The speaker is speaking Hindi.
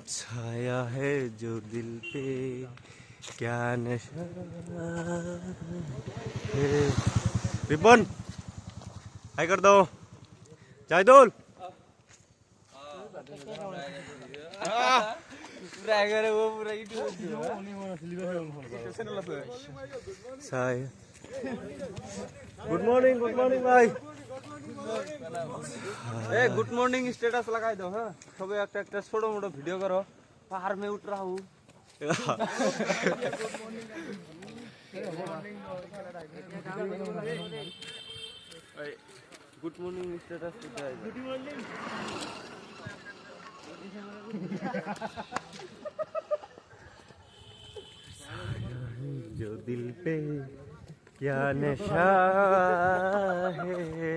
छाया है जो दिल पे क्या नशा है। रिबन हाय कर दो जायदुल गुड मॉर्निंग भाई गुड मॉर्निंग स्टेटस लगाई दो हाँ सब एक छोटो मोटो वीडियो करो पहाड़ में उठ रहा हूँ good morning status good morning जो दिल पे क्या नशा है